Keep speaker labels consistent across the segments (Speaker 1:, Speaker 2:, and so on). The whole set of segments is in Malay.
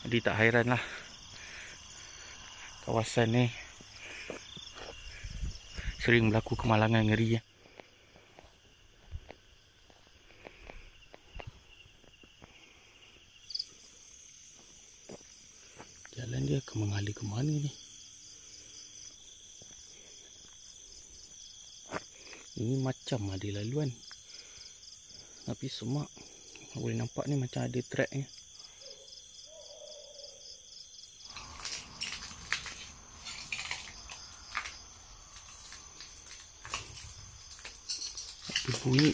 Speaker 1: Jadi tak hairan lah kawasan ni sering berlaku kemalangan ngeri ya. Jalan dia akan mengalir ke mana ni? Ini macam ada laluan, tapi semak. Boleh nampak ni macam ada tracknya. Bunyi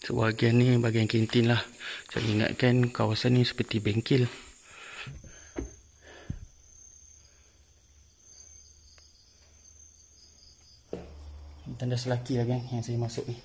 Speaker 1: sebahagian ni bahagian kantin lah. Saya ingatkan kawasan ni seperti bengkel. Tandas lelaki lah kan yang saya masuk ni.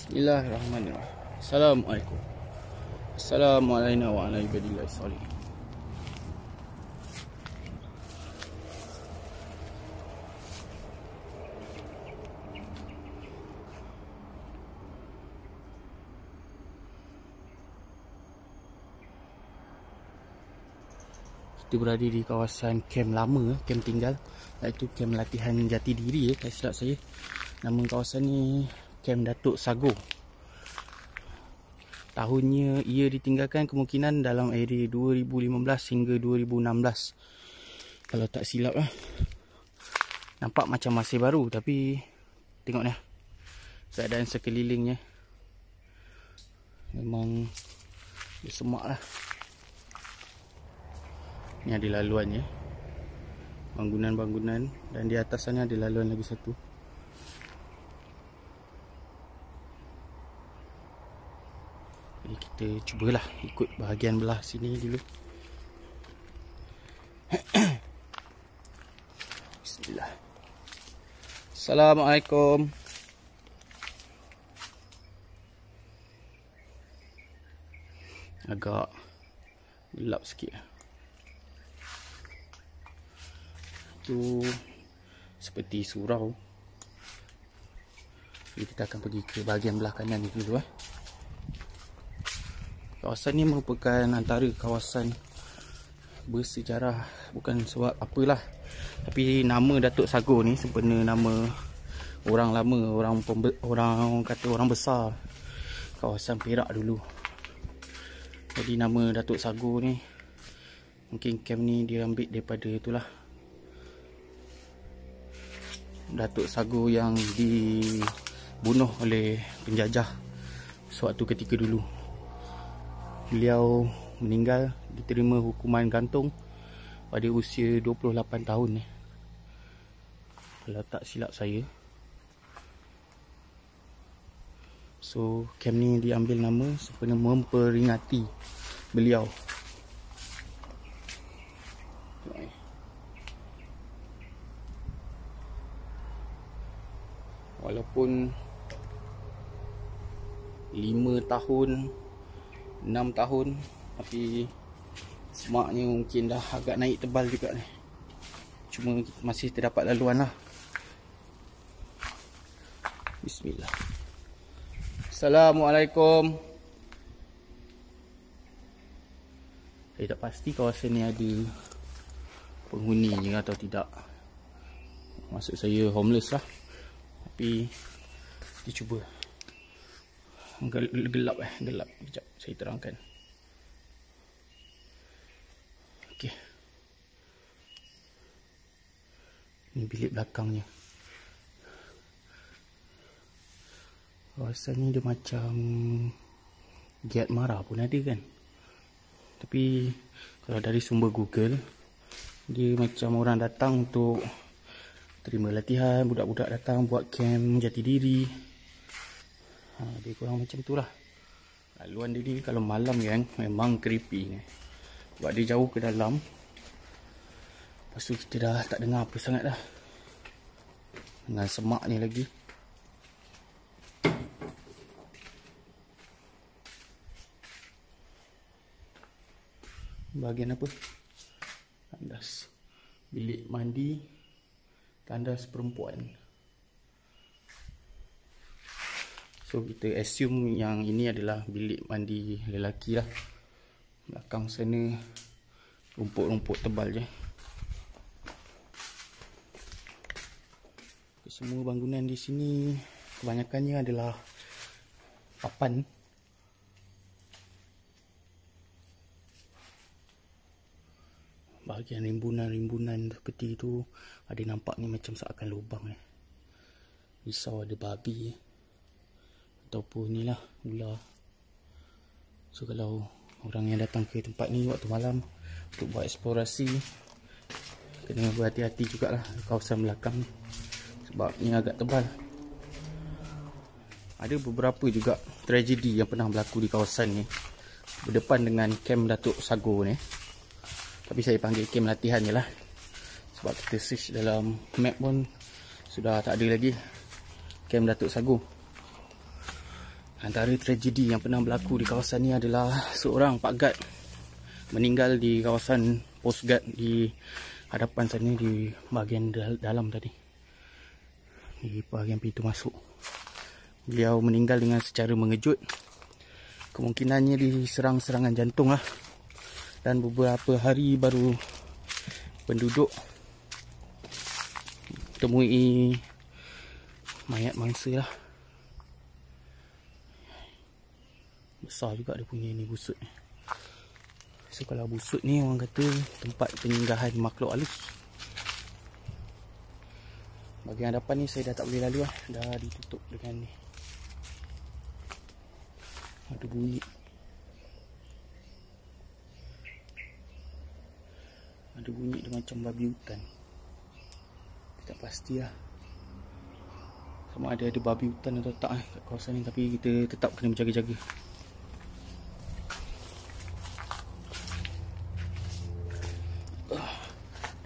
Speaker 1: Bismillahirrahmanirrahim. Assalamualaikum. Assalamualaikum warahmatullahi wabarakatuh. Kita berada di kawasan kem lama, kem tinggal, iaitu kem latihan jati diri tak silap saya. Nama kawasan ni Kem Datuk Sago. Tahunnya ia ditinggalkan kemungkinan dalam era 2015 hingga 2016. Kalau tak silap lah. Nampak macam masih baru, tapi tengok ni keadaan sekelilingnya memang bersemak lah. Ni ada laluannya, bangunan-bangunan, dan di atas sana ada laluan lagi satu. Jadi kita cubalah ikut bahagian belah sini dulu. Bismillah. Assalamualaikum. Agak gelap sikit. Itu seperti surau. Jadi kita akan pergi ke bahagian belah kanan ni dulu . Kawasan ni merupakan antara kawasan bersejarah, bukan sebab apalah, tapi nama Datuk Sago ni sebenarnya nama orang lama, orang kata orang besar kawasan Perak dulu. Jadi nama Datuk Sago ni mungkin kem ni dia ambil daripada itulah, Datuk Sago yang dibunuh oleh penjajah suatu ketika dulu. Beliau meninggal, diterima hukuman gantung pada usia 28 tahun kalau tak silap saya. So kem ni diambil nama supaya memperingati beliau. Walaupun 5 tahun 6 tahun, tapi semaknya mungkin dah agak naik tebal juga ni. Cuma masih terdapat laluan lah. Bismillah. Assalamualaikum. Saya tak pasti kawasan ni ada penghuni atau tidak. Maksud saya homeless lah. Tapi kita cuba. Gelap. Sekejap saya terangkan. Okey. Ni bilik belakangnya. Kawasan ni dia macam Giat Mara pun ada kan. Tapi kalau dari sumber Google, dia macam orang datang untuk terima latihan, budak-budak datang buat camp jati diri. Dia kurang macam tu lah. Laluan dia ni kalau malam kan memang creepy ni. Sebab dia jauh ke dalam. Lepas tu kita dah tak dengar apa sangat dah. Dengan semak ni lagi. Bahagian apa? Tandas. Bilik mandi. Tandas perempuan. So kita assume yang ini adalah bilik mandi lelaki lah. Belakang sana rumput-rumput tebal je. Semua bangunan di sini kebanyakannya adalah papan. Bahagian rimbunan-rimbunan seperti itu ada nampak ni macam seakan lubang ni. Risau ada babi ataupun ni lah ular. So kalau orang yang datang ke tempat ni waktu malam untuk buat eksplorasi, kena berhati-hati jugalah kawasan belakang sebab ni agak tebal. Ada beberapa juga tragedi yang pernah berlaku di kawasan ni berdepan dengan kem Datuk Sago ni. Tapi saya panggil kem latihan je lah. Sebab kita search dalam map pun sudah tak ada lagi kem Datuk Sago. Antara tragedi yang pernah berlaku di kawasan ni adalah seorang Pak Guard meninggal di kawasan Post Guard di hadapan sana di bahagian dalam tadi. Di bahagian pintu masuk. Beliau meninggal dengan secara mengejut. Kemungkinannya diserang serangan jantung lah. Dan beberapa hari baru penduduk temui mayat mangsa lah. Besar juga dia punya ni busut ni. So kalau busut ni orang kata tempat penyinggahan makhluk halus. Bahagian hadapan ni saya dah tak boleh lalu lah. Dah ditutup dengan ni. Ada bunyi. Ada bunyi dia macam babi hutan. Tak pastilah sama ada babi hutan atau tak kat kawasan ni. Tapi kita tetap kena berjaga-jaga.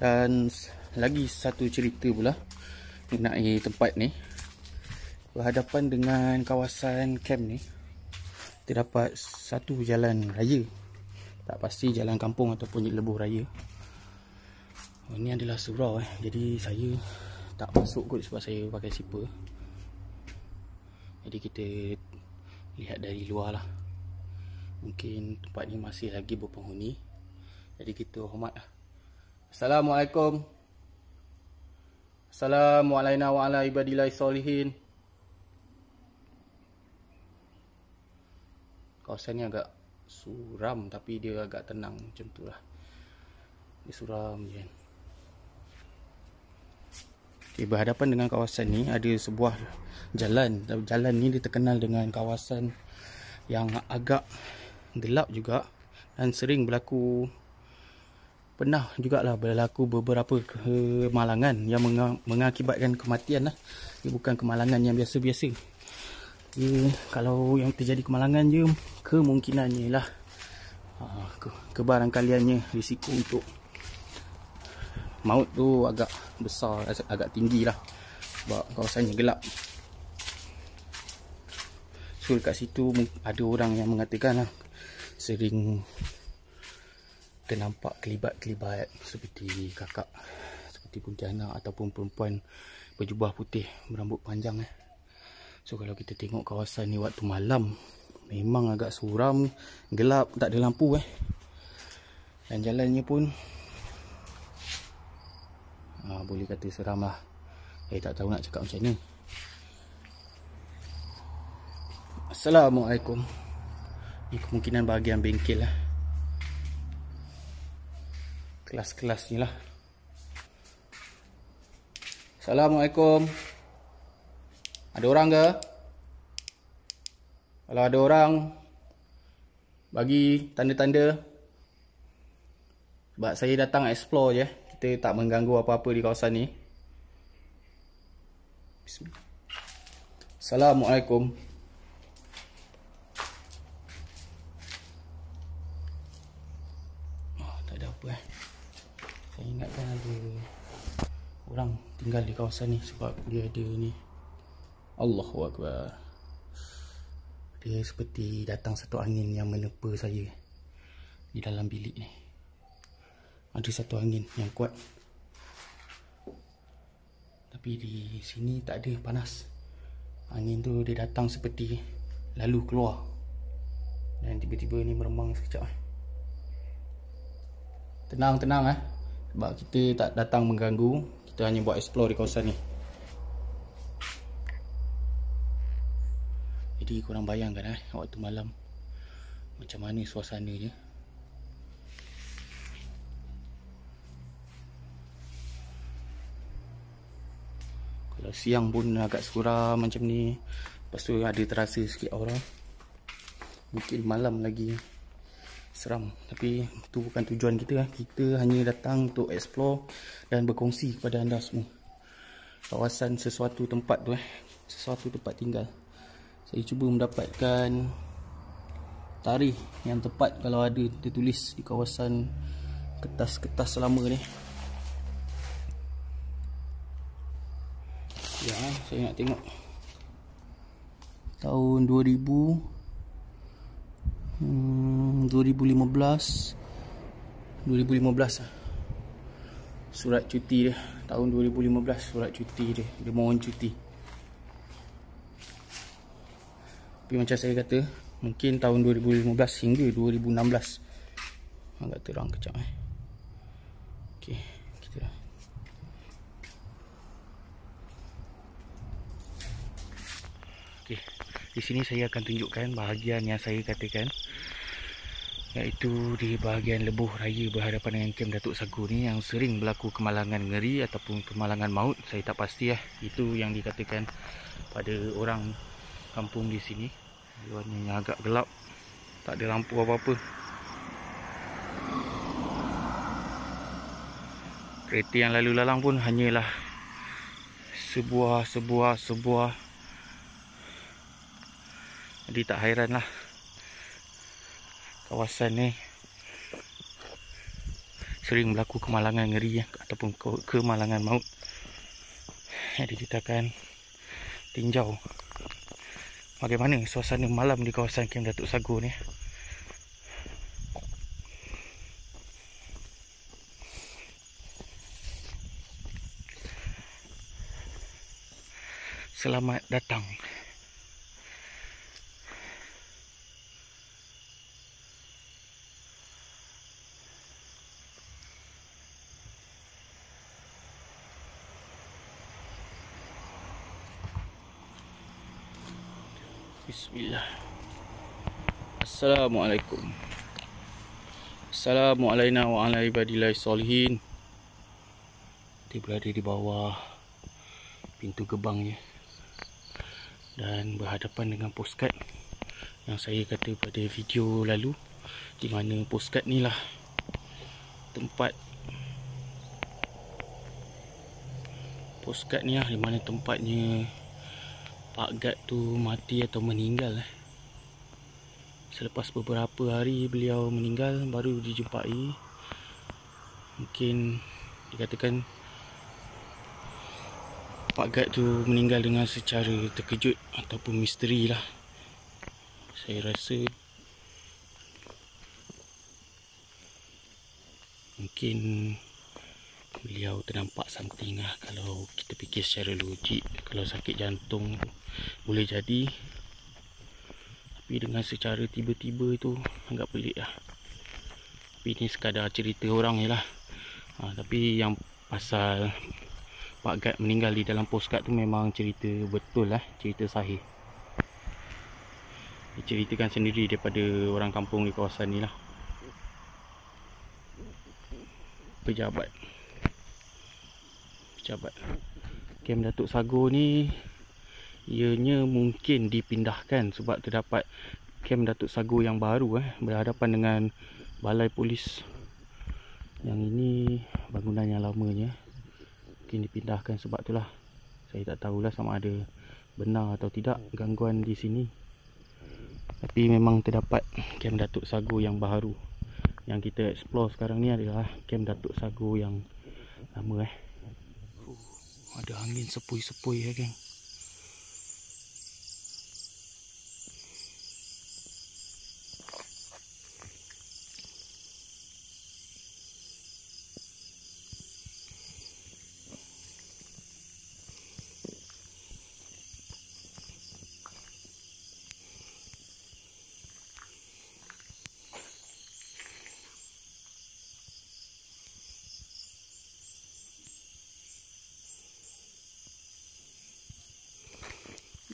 Speaker 1: Dan lagi satu cerita pula mengenai tempat ni. Berhadapan dengan kawasan camp ni terdapat satu jalan raya. Tak pasti jalan kampung ataupun lebuh raya. Ini adalah surau jadi saya tak masuk kot sebab saya pakai zipper. Jadi kita lihat dari luar lah. Mungkin tempat ni masih lagi berpenghuni. Jadi kita hormat lah. Assalamualaikum. Assalamualaikum wa ala ibadillahi solihin. Kawasan ni agak suram tapi dia agak tenang macam tu lah. Dia suram je. Okay, berhadapan dengan kawasan ni ada sebuah jalan. Jalan ni dia terkenal dengan kawasan yang agak gelap juga dan sering berlaku. Pernah jugalah berlaku beberapa kemalangan yang mengakibatkan kematian lah. Dia bukan kemalangan yang biasa-biasa. Kalau yang terjadi kemalangan je, kemungkinannya lah kebarangkaliannya risiko untuk maut tu agak besar, agak tinggi lah. Sebab kawasannya gelap. So dekat situ ada orang yang mengatakan lah, sering ternampak kelibat-kelibat seperti kakak, seperti kuntilanak ataupun perempuan berjubah putih berambut panjang. So kalau kita tengok kawasan ni waktu malam, memang agak suram, gelap, tak ada lampu. Dan jalannya pun boleh kata seram lah. Saya tak tahu nak cakap macam mana. Assalamualaikum. Ini kemungkinan bahagian bengkel lah. Kelas-kelas ni lah. Assalamualaikum. Ada orang ke? Kalau ada orang, bagi tanda-tanda. Sebab saya datang explore je. Kita tak mengganggu apa-apa di kawasan ni. Bismillah. Assalamualaikum. Tak ada apa Saya ingatkan ada orang tinggal di kawasan ni sebab dia ada ni. Allahu Akbar. Dia seperti datang satu angin yang menepa saya di dalam bilik ni. Ada satu angin yang kuat. Tapi di sini tak ada panas. Angin tu dia datang seperti lalu keluar. Dan tiba-tiba ni meremang sekejap. Tenang-tenang sebab kita tak datang mengganggu. Kita hanya buat explore di kawasan ni. Jadi korang bayangkan waktu malam macam mana suasananya. Kalau siang pun agak seram macam ni. Lepas tu ada terasa sikit aura. Mungkin malam lagi seram. Tapi tu bukan tujuan kita. Kita hanya datang untuk explore dan berkongsi kepada anda semua kawasan sesuatu tempat tu sesuatu tempat tinggal. Saya cuba mendapatkan tarikh yang tepat kalau ada tertulis di kawasan kertas-kertas lama ni. Ya, saya nak tengok tahun 2015 surat cuti dia. Tahun 2015 surat cuti dia. Dia mohon cuti. Tapi macam saya kata, mungkin tahun 2015 hingga 2016. Agak terang kejap Okey, kita di sini saya akan tunjukkan bahagian yang saya katakan, iaitu di bahagian lebuh raya berhadapan dengan kem Datuk Sagu ni yang sering berlaku kemalangan ngeri ataupun kemalangan maut. Saya tak pasti itu yang dikatakan pada orang kampung di sini. Luarnya agak gelap, tak ada lampu apa-apa. Kereta yang lalu lalang pun hanyalah sebuah. Jadi tak hairanlah kawasan ni sering berlaku kemalangan ngeri ataupun kemalangan maut. Jadi kita akan tinjau bagaimana suasana malam di kawasan kem Datuk Sagu ni. Selamat datang. Bismillah. Assalamualaikum. Assalamualaikum wa ala ibadillahi solihin. Dia berada di bawah pintu gerbang dan berhadapan dengan postcard yang saya kata pada video lalu, di mana postcard ni lah tempat di mana tempatnya Pak Gad tu mati atau meninggal. Selepas beberapa hari beliau meninggal, baru dijumpai. Mungkin dikatakan Pak Gad tu meninggal dengan secara terkejut ataupun misteri lah. Saya rasa mungkin beliau ternampak something lah. Kalau kita fikir secara logik, kalau sakit jantung boleh jadi, tapi dengan secara tiba-tiba tu agak pelik lah. Tapi ni sekadar cerita orang je lah. Tapi yang pasal Pak Gad meninggal di dalam postcard tu memang cerita betul lah, cerita sahih. Diceritakan sendiri daripada orang kampung di kawasan ni lah. Pejabat Kem Datuk Sagor ni ianya mungkin dipindahkan sebab terdapat Kem Datuk Sagor yang baru berhadapan dengan balai polis. Yang ini bangunan yang lamanya, mungkin dipindahkan sebab itulah. Saya tak tahulah sama ada benar atau tidak gangguan di sini. Tapi memang terdapat Kem Datuk Sagor yang baru. Yang kita explore sekarang ni adalah Kem Datuk Sagor yang lama. Ada angin sepoi-sepoi ya geng.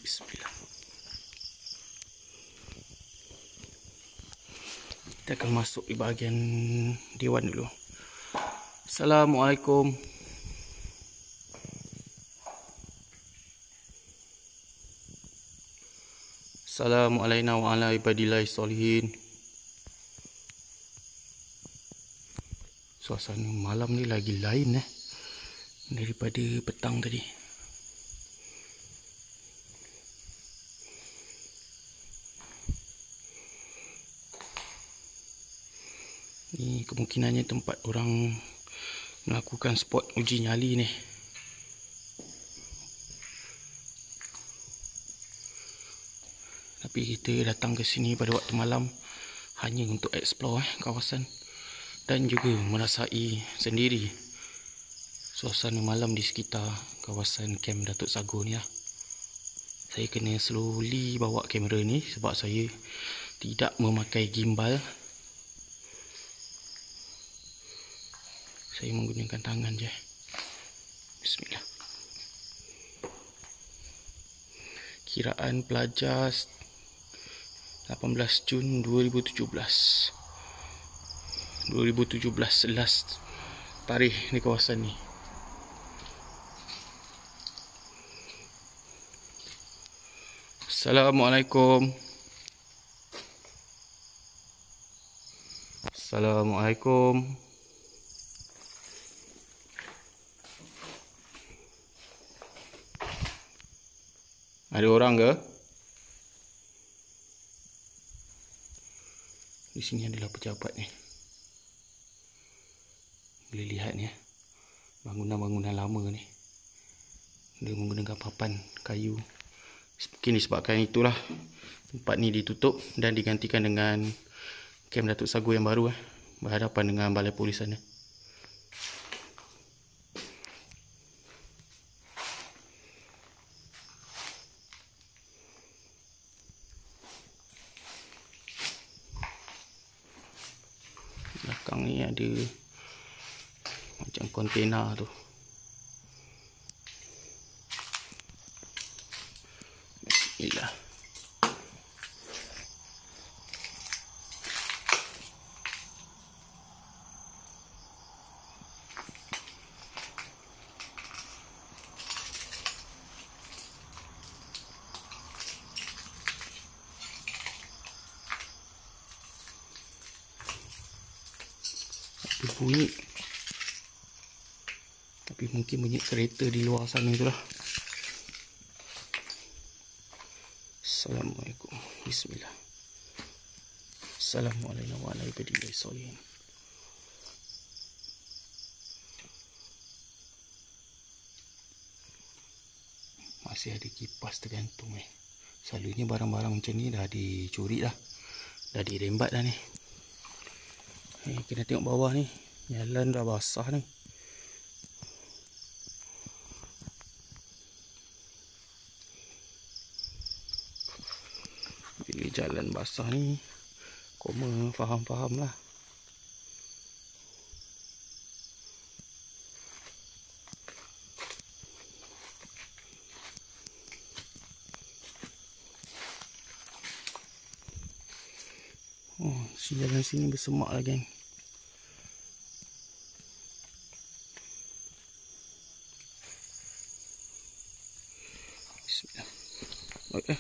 Speaker 1: Bismillah. Kita akan masuk di bahagian Dewan dulu. Assalamualaikum. Assalamualaikum wa ala ibadillahi solihin. Suasana malam ni lagi lain daripada petang tadi. Ni kemungkinannya tempat orang melakukan spot uji nyali ni. Tapi kita datang ke sini pada waktu malam hanya untuk explore kawasan dan juga merasai sendiri suasana malam di sekitar kawasan Kem Datuk Sagor ni lah. Saya kena slowly bawa kamera ni sebab saya tidak memakai gimbal. Saya menggunakan tangan je. Bismillah. Kiraan pelajar 18 Jun 2017. 2017 last tarikh di kawasan ni. Assalamualaikum. Assalamualaikum. Ada orang ke? Di sini adalah pejabat ni. Boleh lihat ni bangunan-bangunan lama ni. Dia menggunakan papan kayu. Mungkin disebabkan itulah tempat ni ditutup dan digantikan dengan Kem Datuk Sagor yang baru berhadapan dengan balai polis sana. Belakang ni ada macam kontena tu. Bismillah. Bunyi, tapi mungkin bunyi kereta di luar sana itulah. Assalamualaikum. Bismillah. Assalamualaikum warahmatullahi wabarakatuh. Masih ada kipas tergantung Selalunya barang-barang macam ni dah dicuri dah. Dah dirembat dah ni. Kena tengok bawah ni. Jalan dah basah ni. Bila jalan basah ni, koma faham-faham lah. Oh, jalan sini bersemak lah geng. Bismillah. Okay.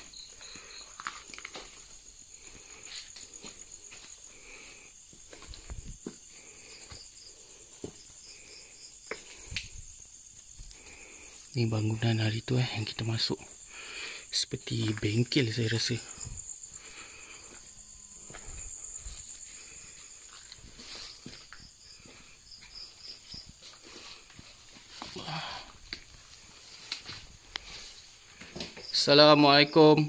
Speaker 1: Ni bangunan hari tu yang kita masuk. Seperti bengkel saya rasa. Assalamualaikum.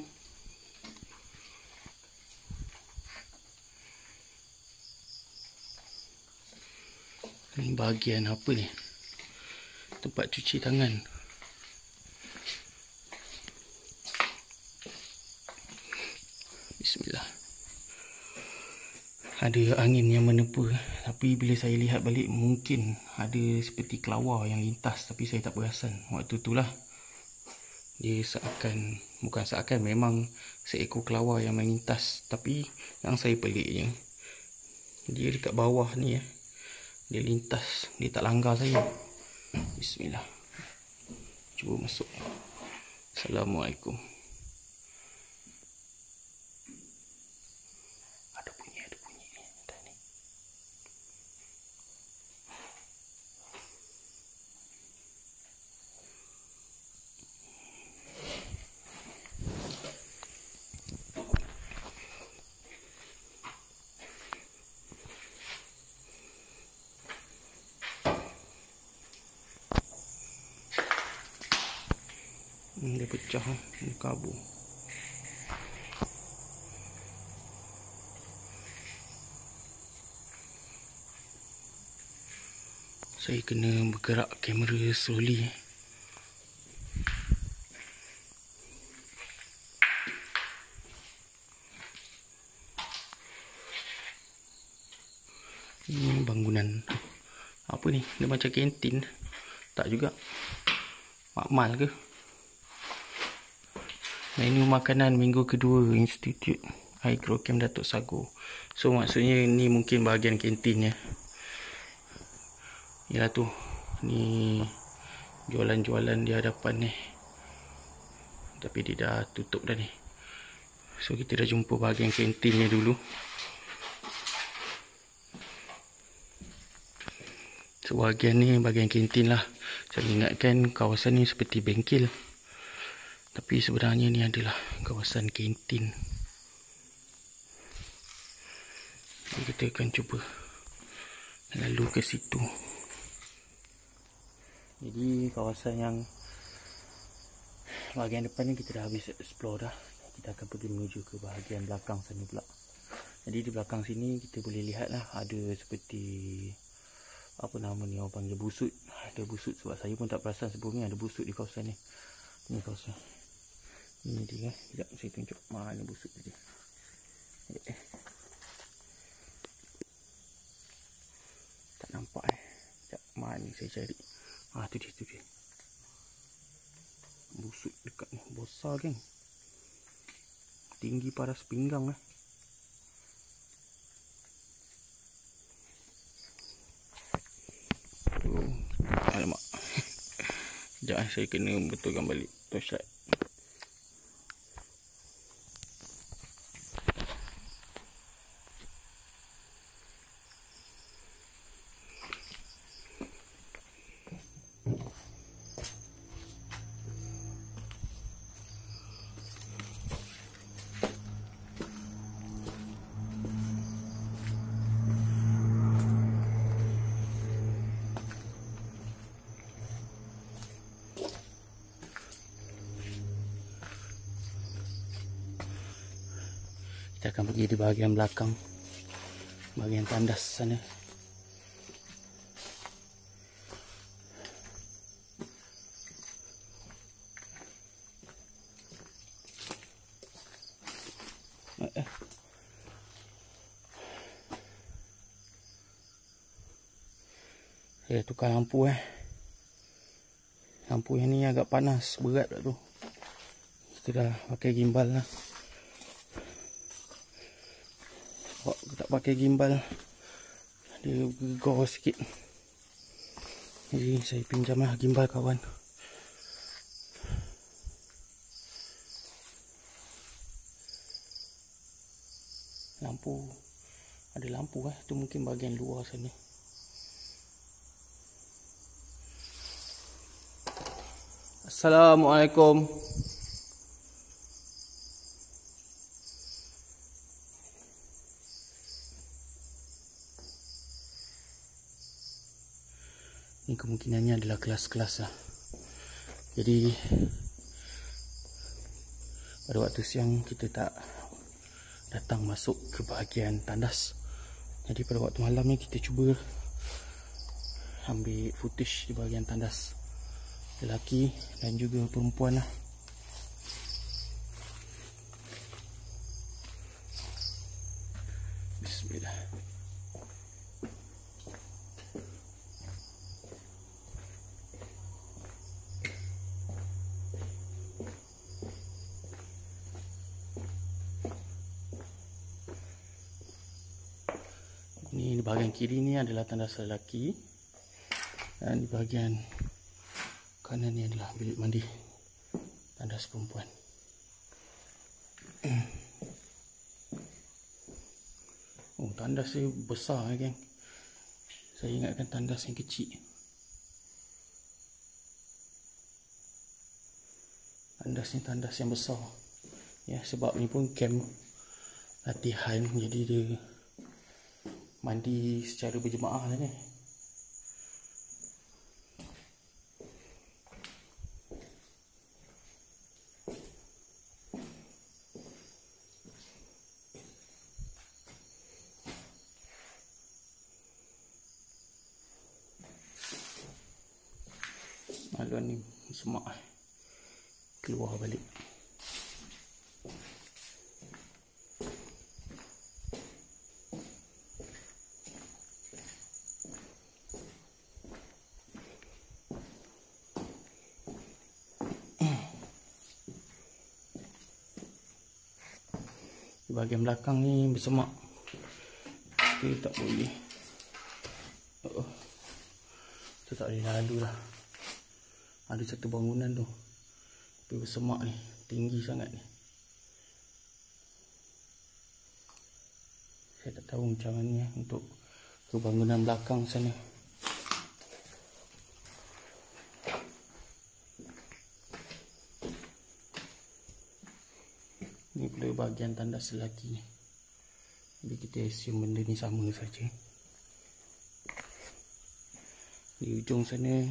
Speaker 1: Ni bahagian apa ni? Tempat cuci tangan. Bismillah. Ada angin yang menepa, tapi bila saya lihat balik mungkin ada seperti kelawar yang lintas, tapi saya tak perasan. Waktu itulah dia bukan seakan memang seekor kelawar yang melintas, tapi yang saya peliknya dia dekat bawah ni dia lintas, dia tak langgar saya. Bismillah. Cuba masuk. Assalamualaikum. Ada bunyi ni. Entah ni. Dia pecah, dia kabur. Saya kena bergerak kamera slowly. Ini bangunan apa ni? Dia macam kantin. Tak juga. Makmal ke? Menu makanan minggu kedua Institut Agrochem Datuk Sago. So maksudnya ni mungkin bahagian kantin ya. Yalah tu. Ni jualan-jualan di hadapan ni. Tapi dia dah tutup dah ni. So kita dah jumpa bahagian kantinnya dulu. So bahagian ni bahagian kantin lah. Saya ingatkan kawasan ni seperti bengkel, tapi sebenarnya ni adalah kawasan kantin. Jadi kita akan cuba lalu ke situ. Jadi kawasan yang bahagian depan ni kita dah habis explore dah. Kita akan pergi menuju ke bahagian belakang sana pula. Jadi di belakang sini kita boleh lihat lah ada seperti apa nama ni, orang panggil busut. Ada busut sebab saya pun tak perasan sebelum ni ada busut di kawasan ni. Ni kawasan. Ini dia. Sekejap saya tunjuk mana busut dia. Tak nampak Sekejap mana saya cari. Tu dia. Busut dekat ni. Besar geng. Tinggi paras pinggang Alamak. Sekejap saya kena betulkan balik torchlight. Kita akan pergi di bahagian belakang, bahagian tandas sana. Saya tukar lampu Lampu yang ni agak panas, berat tak tu. Kita dah pakai gimbal lah. tak pakai gimbal, dia gegor sikit. Jadi saya pinjam lah gimbal kawan. Lampu, ada lampu tu mungkin bahagian luar sana. Assalamualaikum. Ini kemungkinannya adalah kelas-kelas lah. Jadi pada waktu siang kita tak datang masuk ke bahagian tandas. Jadi pada waktu malam ni kita cuba ambil footage di bahagian tandas, lelaki dan juga perempuan lah. Bismillah. Ini di bahagian kiri ni adalah tandas lelaki, dan di bahagian kanan ni adalah bilik mandi, tandas perempuan. Oh, tandas dia besar geng. Saya ingatkan tandas yang kecil. Tandas ni tandas yang besar. Ya, sebab ni pun camp latihan, jadi dia mandi secara berjemaah lah ni. Laluan ni semak keluar balik. Di bahagian belakang ni bersemak, kita tak boleh, kita tak boleh lalu lah. Ada satu bangunan tu tapi bersemak ni, tinggi sangat ni. Saya tak tahu macam mana untuk ke bangunan belakang sana. Ni pula bahagian tandas lelaki ni. Jadi kita assume benda ni sama saja. Di ujung sana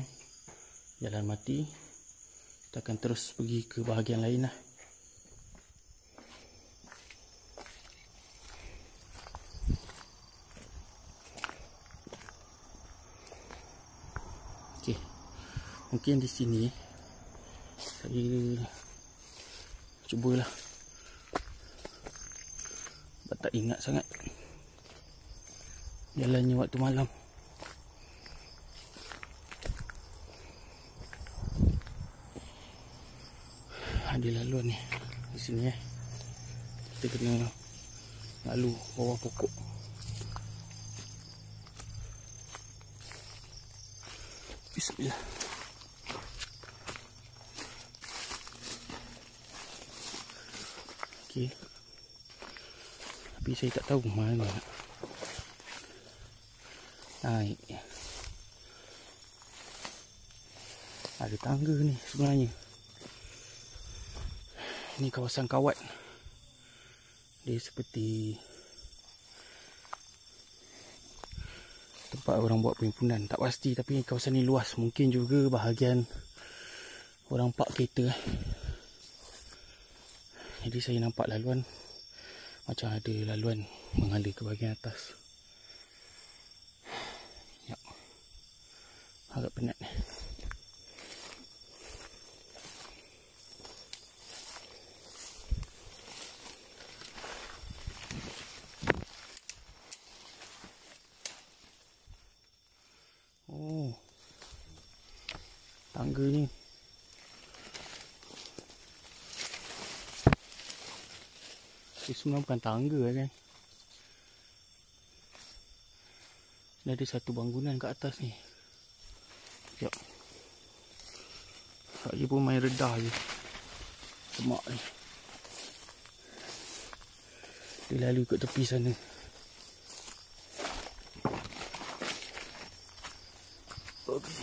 Speaker 1: jalan mati. Kita akan terus pergi ke bahagian lain lah. Okey, mungkin di sini saya cubalah. Tak ingat sangat jalannya waktu malam. Ada laluan ni di sini kita kena lalu bawah pokok. Bismillah. Okey, tapi saya tak tahu mana nak naik. Ada tangga ni sebenarnya. Ini kawasan kawat. Dia seperti tempat orang buat perhimpunan. Tak pasti, tapi kawasan ni luas. Mungkin juga bahagian orang park kereta. Jadi saya nampak laluan, macam ada laluan mengalir ke bahagian atas. Ya, agak penat. Oh, tangga ni sebenarnya bukan tangga kan. Ni ada satu bangunan kat atas ni. Sekejap. Saya pun main redah je. Semak ni. Dia lalu kat tepi sana. Okey.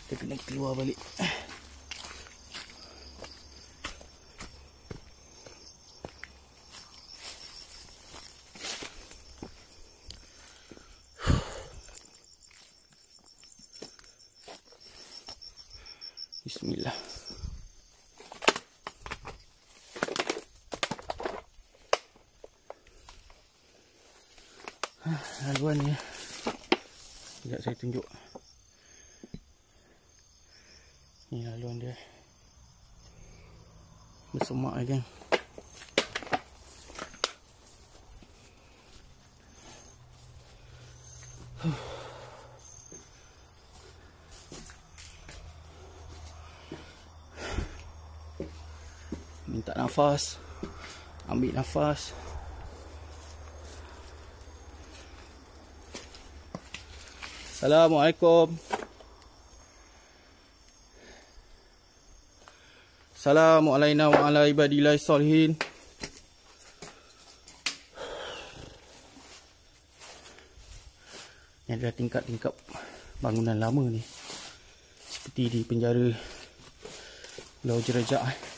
Speaker 1: Kita kena keluar balik. Bismillah. Laluan ni. Sekejap saya tunjuk. Ni laluan dia. Bersemak kan. Minta nafas. Ambil nafas. Assalamualaikum. Assalamualaikum wa ala ibadillah salihin. Ini adalah tingkap-tingkap bangunan lama ni. Seperti di penjara Pulau Jerajak.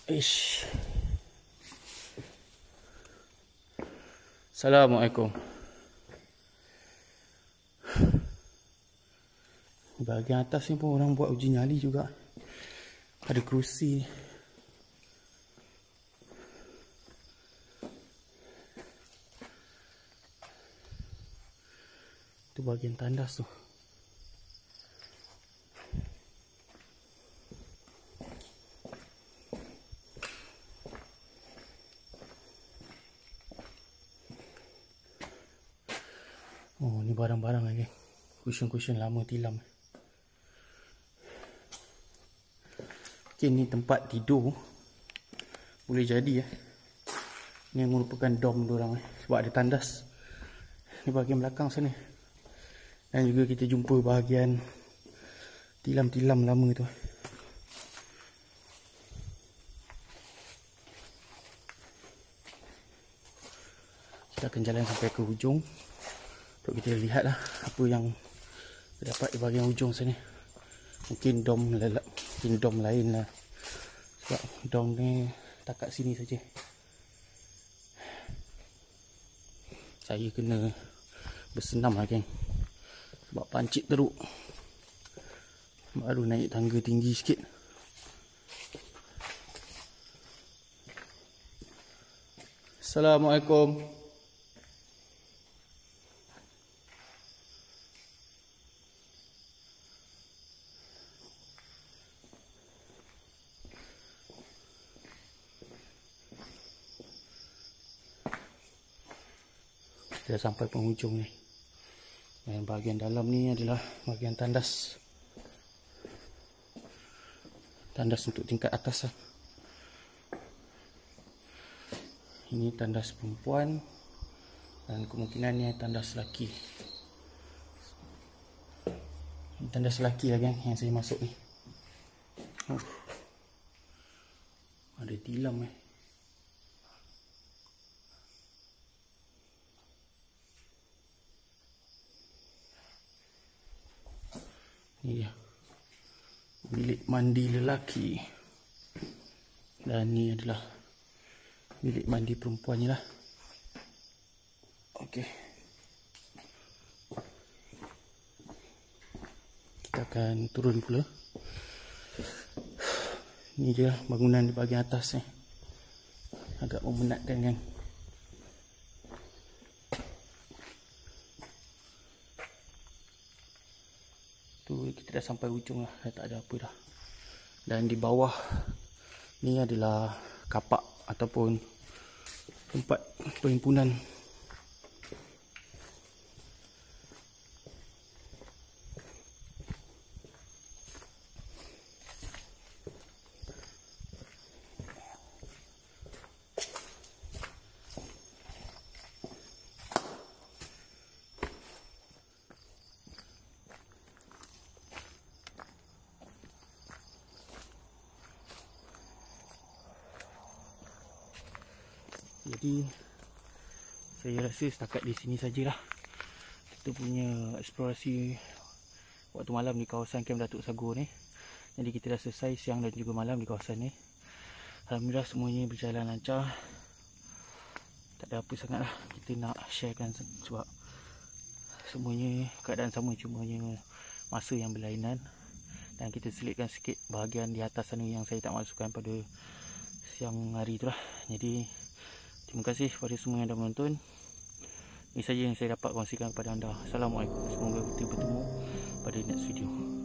Speaker 1: Ish. Assalamualaikum. Bahagian atas ni pun orang buat uji nyali juga. Ada kerusi. Itu bahagian tandas tu. Oh, ni barang-barang lagi. Cushion-cushion lama tilam. Okay, ni tempat tidur. Boleh jadi ya. Ni merupakan dom diorang sebab ada tandas. Ni bahagian belakang sana. Dan juga kita jumpa bahagian tilam-tilam lama tu. Kita akan jalan sampai ke hujung untuk kita lihatlah apa yang terdapat di bahagian hujung sana. Mungkin dom lain lah. Sebab dom ni tak kat sini saja. Saya kena bersenam lah geng. Sebab pancit teruk. Baru naik tangga tinggi sikit. Assalamualaikum. Kita sampai penghujung ni. Dan bahagian dalam ni adalah bahagian tandas. Tandas untuk tingkat atas lah. Ini tandas perempuan. Dan kemungkinan ni tandas lelaki. Ini tandas lelaki lah kan yang saya masuk ni. Ada tilam Ini dia. Bilik mandi lelaki. Dan ni adalah bilik mandi perempuannya lah. Okey. Kita akan turun pula. Ni dia bangunan di bahagian atas ni. Agak memenatkan kan. Tu kita dah sampai hujung lah. Dah tak ada apa dah. Dan di bawah ni adalah kapak ataupun tempat perhimpunan. Jadi saya rasa setakat di sini sajalah kita punya eksplorasi waktu malam di kawasan Kem Datuk Sagor ni. Jadi kita dah selesai siang dan juga malam di kawasan ni. Alhamdulillah semuanya berjalan lancar. Tak ada apa sangat lah kita nak sharekan, sebab semuanya keadaan sama, cumanya masa yang berlainan. Dan kita selitkan sikit bahagian di atas sana yang saya tak masukkan pada siang hari tu lah. Jadi terima kasih kepada semua yang dah menonton. Ini saja yang saya dapat kongsikan kepada anda. Assalamualaikum. Semoga kita bertemu pada next video.